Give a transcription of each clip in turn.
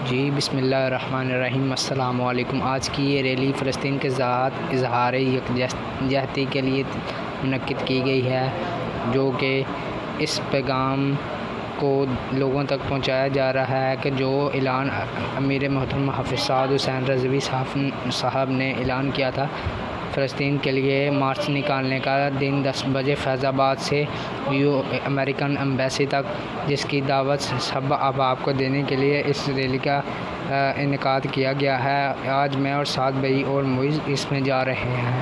जी बिस्मिल्लाहिर्रहमानिर्रहीम अस्सलाम वालेकुम। आज की ये रैली फ़लस्तीन के ज़ात इज़हार यकजहती के लिए मुनक्किद की गई है, जो कि इस पैगाम को लोगों तक पहुंचाया जा रहा है कि जो ऐलान अमीर मोहतरम हाफ़िज़ सआद हुसैन रज़वी साहब ने ऐलान किया था फ़लस्तीन के लिए मार्च निकालने का दिन 10 बजे फैज़ाबाद से अमेरिकन एम्बेसी तक, जिसकी दावत सब अहबाब को देने के लिए इस रैली का इनेकाद किया गया है। आज मैं और साद भाई और मुइज़ इसमें जा रहे हैं।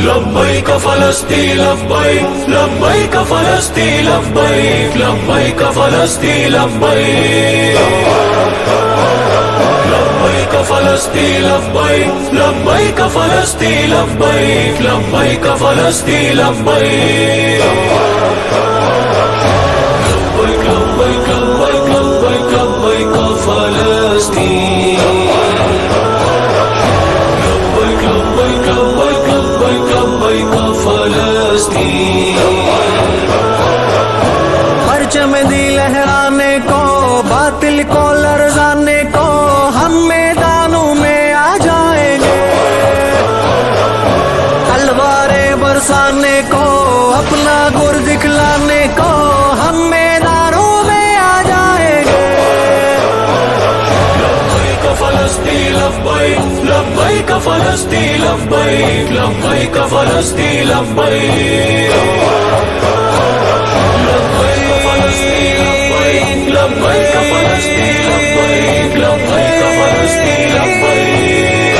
लब्बैक फ़लस्तीन लब्बैक, लब्बैक फ़लस्तीन लब्बैक, लब्बैक फ़लस्तीन लब्बैक, लब्बैक फ़लस्तीन लब्बैक, लब्बैक फ़लस्तीन लब्बैक, लब्बैक फ़लस्तीन लब्बैक, लब्बैक लब्बैक लब्बैक लब्बैक लब्बैक फ़लस्तीन, लब्बैक लब्बैक लब्बैक लब्बैक लब्बैक फ़लस्तीन। परचम दी लहराने को, बातिल को लरज़ाने को, हम मैदानों में आ जाएंगे। तलवारें बरसाने को, अपना गुर दिखलाने को, हम मैदानों में आ जाएंगे। लब्बैक फ़लस्तीन लब्बैक, लब्बैक फ़लस्तीन लब्बैक, लब्बैक फ़लस्तीन लब्बैक, लब्बैक फ़लस्तीन लब्बैक, लब्बैक फ़लस्तीन लब्बैक, लब्बैक फ़लस्तीन लब्बैक।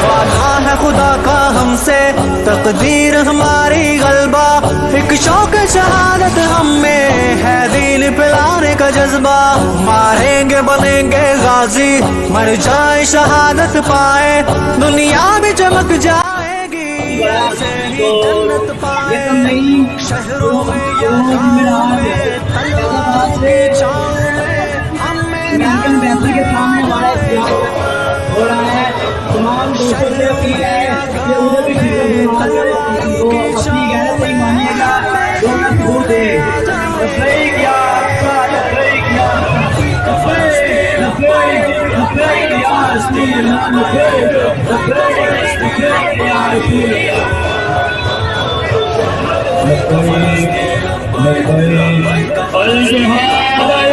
वादा है खुदा का हमसे, तकदीर हमारी गलबा, एक शौक शहादत हम में है, दीन पिलाने का जज्बा। मारेंगे बनेंगे गाजी, मर जाए शहादत पाए, दुनिया भी चमक जाएगी, ऐसे ही जन्नत पाए। शहरों में या गाँवों में, तलवारों की छाँव में, हम मैदान में के सामने हमारा हो रहा है। तमाम दोस्तों से अपील है कि उधर भी अपनी गैरत नहीं मानिएगा, दोनों दूर दे। लब्बैक या अल्लाह, लब्बैक या लब्बैक, लब्बैक लब्बैक या रसूल अल्लाह, लब्बैक लब्बैक लब्बैक या रसूल अल्लाह, लब्बैक लब्बैक अल जिहाद अल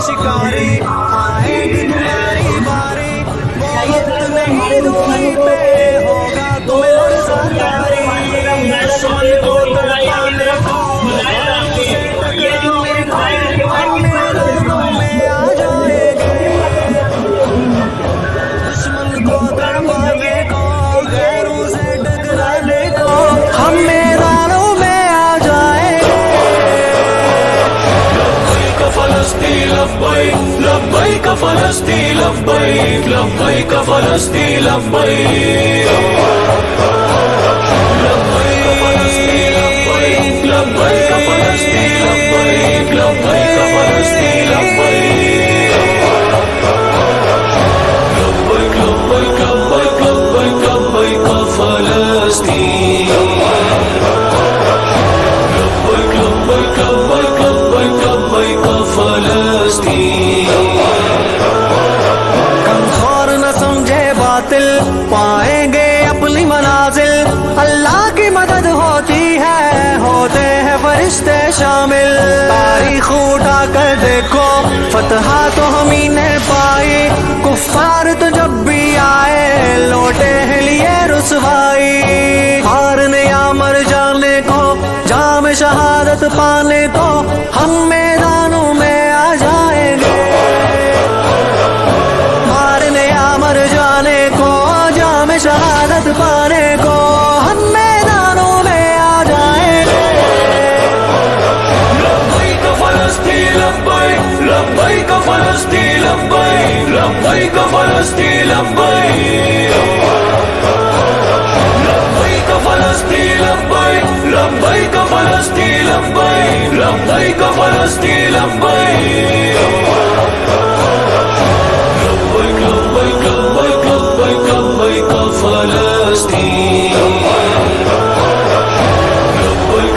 शिकारी आएगी तुम्हारी बारी, वो वक्त नहीं दूरी पे होगा तुम्हें लड़ज़ाकारी। दुश्मन को तड़पाने को, हम मैदानों में आ जाएंगे। दुश्मन को तड़पाने को, गैरों से टकराने को, हम मैदानों में आ जाएंगे। फ़लस्तीन लब्बैक, लब्बैक फ़लस्तीन लब्बैक, लब्बैक फ़लस्तीन लब्बैक, लब्बैक फ़लस्तीन लब्बैक, लब्बैक फ़लस्तीन लब्बैक, लब्बैक फ़लस्तीन लब्बैक, लब्बैक लब्बैक लब्बैक लब्बैक लब्बैक फ़लस्तीन, लब्बैक लब्बैक लब्बैक लब्बैक लब्बैक फ़लस्तीन। कमज़ोर न समझे बातिल, पाएंगे अपनी मनाजिल, अल्लाह की मदद होती है, होते हैं फरिश्ते शामिल। तारीख़ उठा कर देखो, फतहा तो हम ही ने पाई, कुफ़ार तो जब भी आए लौटे हैं लिए रुसवाई। हारने या मर जाने को, जाम शहादत पाने को, हम मैदानों में आ जाएंगे। मारने या मर जाने को, जाम शहादत पाने को, हम मैदानों में आ जाएंगे। लब्बैक लब्बैक फलस्तीन लब्बैक लब्बैक फलस्तीन लब्बैक लब्बैक फलस्तीन लब्बैक लब्बैक लब्बैक लब्बैक लब्बैक लब्बैक फलस्तीन लब्बैक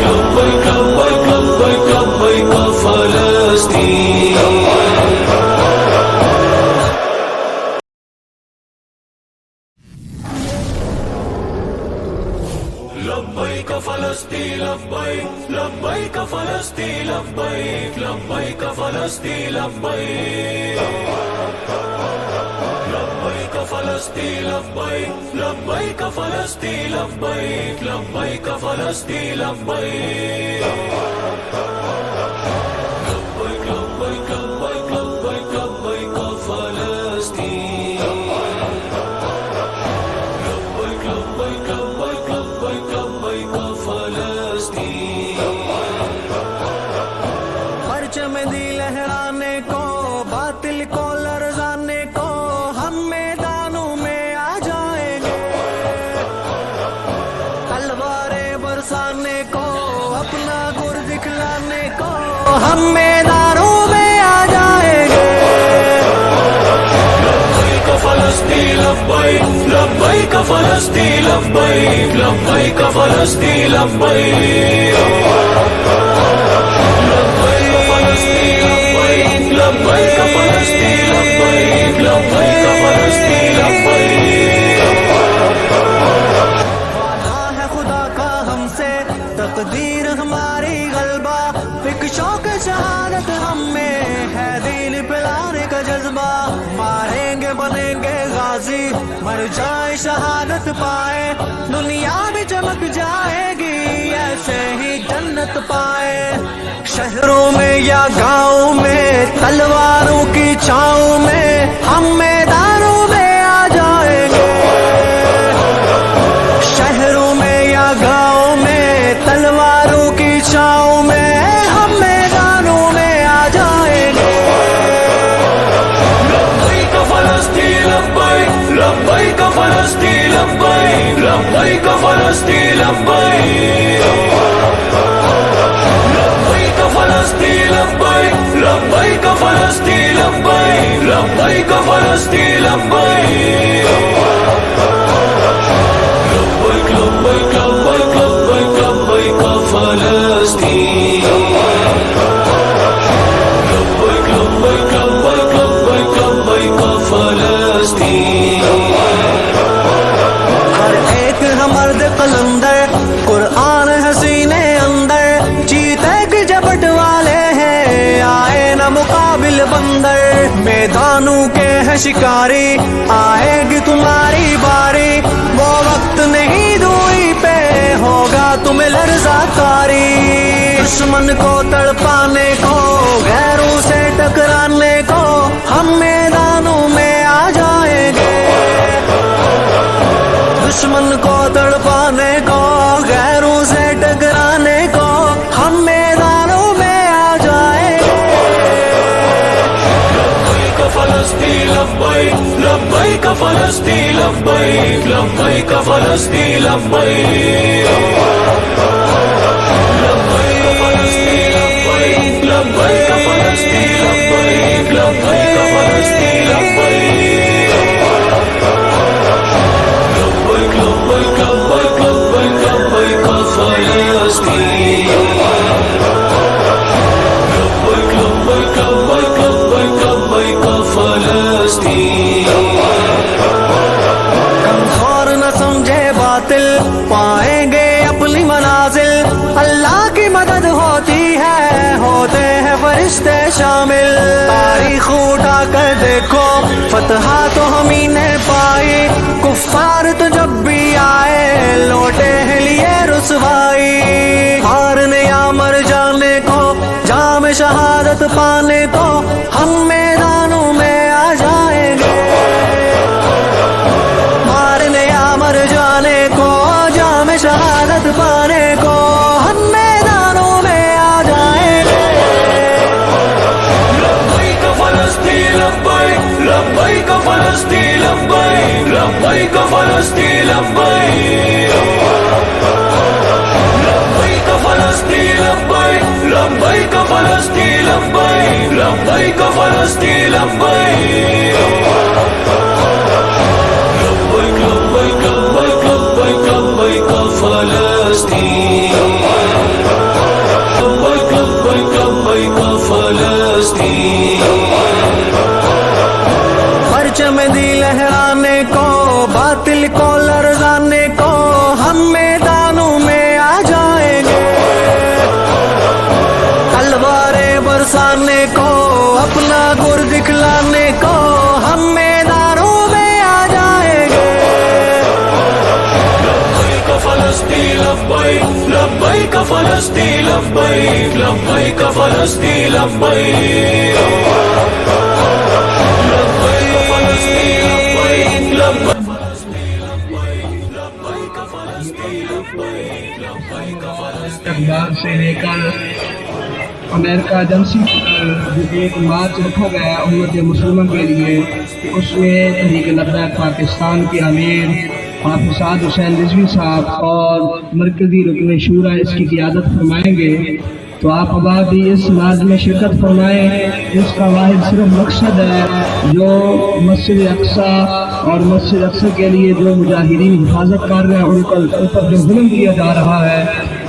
लब्बैक लब्बैक लब्बैक लब्बैक फलस्तीन लब्बैक फलस्तीन लब्बैक लब्बैक फलस्तीन लब्बैक लब्बैक फलस्तीन लब्बैक लब्बैक फलस्तीन लब्बैक लब्बैक फलस्तीन लब्बैक लब्बैक फलस्तीन लब्बैक लब्बैक लब्बैक लब्बैक लब्बैक लब्बैक फलस्तीन लब्बैक लब्बैक लब्बैक लब्बैक लब्बैक फलस्तीन परचम दी लहराने को, बातिल को लरजाने को, हम मैदानों में आ जाएंगे। तलवारें बरसाने को, अपना गुर दिखलाने को, हम मैदानों में आ जाएंगे। लब्बैक फलस्तीन लब्बैक लब्बैक फलस्तीन लब्बैक लब्बैक फलस्तीन लब्बैक लब्बैक फलस्तीन लब्बैक लब्बैक फलस्तीन लब्बैक लब्बैक फलस्तीन लब्बैक वादा है खुदा का हमसे, तकदीर हमारी गलबा, एक शौक शहादत हमें है, दीन पिलाने का जज्बा। मारेंगे बनेंगे गाजी, मर जाए शहादत पाए, दुनिया भी चमक जाएगी, ऐसे ही जन्नत पाए। शहरों में या गाँव में, तलवारों की छाँव में, हम मैदानों में आ जाएंगे। शहरों में या गाँव में, तलवारों की छाँव में, हम मैदानों में आ जाएंगे। लब्बैक फलस्तीन लब्बैक लब्बैक फलस्तीन लब्बैक लब्बैक फलस्तीन लब्बैक लब्बैक फलस्तीन लब्बैक लब्बैक फलस्तीन लब्बैक लब्बैक फलस्तीन लब्बैक लब्बैक लब्बैक लब्बैक लब्बैक लब्बैक फलस्तीन लब्बैक लब्बैक लब्बैक लब्बैक लब्बैक फलस्तीन हर एक मर्द कलंदर, कुरान हसीने अंदर, चीते के झपट वाले हैं, आए न मुकाबिल बंदर। मैदानों के हैं शिकारी, आएगी तुम्हारी बारी, वो वक्त नहीं दूरी पे, होगा तुम्हें लर्ज़ाकारी। दुश्मन को तड़पाने को, गैरों से टकराने को, हम मैदानों में आ जाएंगे। दुश्मन को तड़पाने को, गैरों से टकराने को, हम मैदानों में आ जाएंगे। लब्बैक फलस्तीन लब्बैक लब्बैक फलस्तीन लब्बैक लब्बैक फलस्तीन लब्बैक लब्बैक फलस्तीन लब्बैक लब्बैक फलस्तीन लब्बैक लब्बैक फलस्तीन लब्बैक लब्बैक लब्बैक लब्बैक लब्बैक लब्बैक फलस्तीन लब्बैक लब्बैक लब्बैक लब्बैक लब्बैक फलस्तीन कमजोर न समझे बातिल, पाएंगे अपनी मनाजिल, अल्लाह की मदद होती है, होते हैं फरिश्ते शामिल। तारीख उठा कर देखो, फतहा तो हम ही ने पाई, कुफ्फार तो जब भी आए, लौटे हैं लिए रुसवाई। हारने या मर जाने को, जाम शहादत पाने को, हम मैदानों में आ जाएंगे। मारने या मर जाने को, जाम शहादत पाने को, हम मैदानों में आ जाएंगे। लब्बैक फलस्तीन लब्बैक लब्बैक फलस्तीन लब्बैक فلسطين لبيك لبيك لبيك لبيك لبيك لبيك فلسطين لبيك لبيك لبيك فلسطين परचम दी लहराने को बातिल को लरजाने को हम मैदानों में आ जाएंगे तलवारें बरसाने को अपना गुर दिखलाने को हम मैदानों में आ जाएंगे لبيك فلسطين لبيك لبيك فلسطين لبيك لبيك فلسطين لبيك لبيك فلسطين لبيك لبيك لبيك فلسطين لبيك لبيك فلسطين इकबाल से लेकर अमेरिका एजेंसी जो एक मार्च रखा गया उम्मत मुसलमान के लिए, उसमें तहरीक लब्बैक पाकिस्तान के अमीर हाफिज़ हुसैन रिजवी साहब और मरकज़ी रुकन शूरा इसकी क़ियादत फरमाएंगे। तो आप अबाब भी इस नाज में शिरकत फरमाएँ। इसका वाहिद सिर्फ मकसद है जो मस्जिद अक्सा और मस्जिद अक्सा के लिए जो मुजाहिदीन हिफाजत कर रहे हैं उनका ऊपर जो जुल्म किया जा रहा है,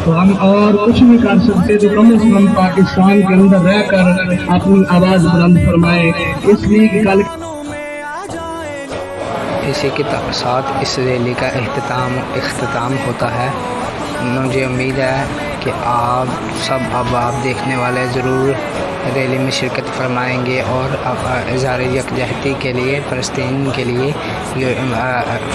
तो हम और कुछ नहीं कर सकते, तो कम से कम पाकिस्तान के अंदर रहकर अपनी आवाज़ बुलंद फरमाएँ। इसलिए कि कल इसी के साथ इस रैली का इख्तिताम होता है। मुझे उम्मीद है कि आप सब अब देखने वाले ज़रूर रैली में शिरकत फरमाएंगे और इज़हार यकजहती के लिए फ़लस्तीन के लिए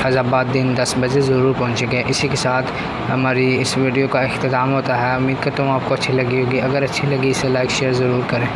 फैज़ाबाद दिन 10 बजे ज़रूर पहुँचेंगे। इसी के साथ हमारी इस वीडियो का इख्तिताम होता है। उम्मीद करता हूँ आपको अच्छी लगी होगी। अगर अच्छी लगी इसे लाइक शेयर ज़रूर करें।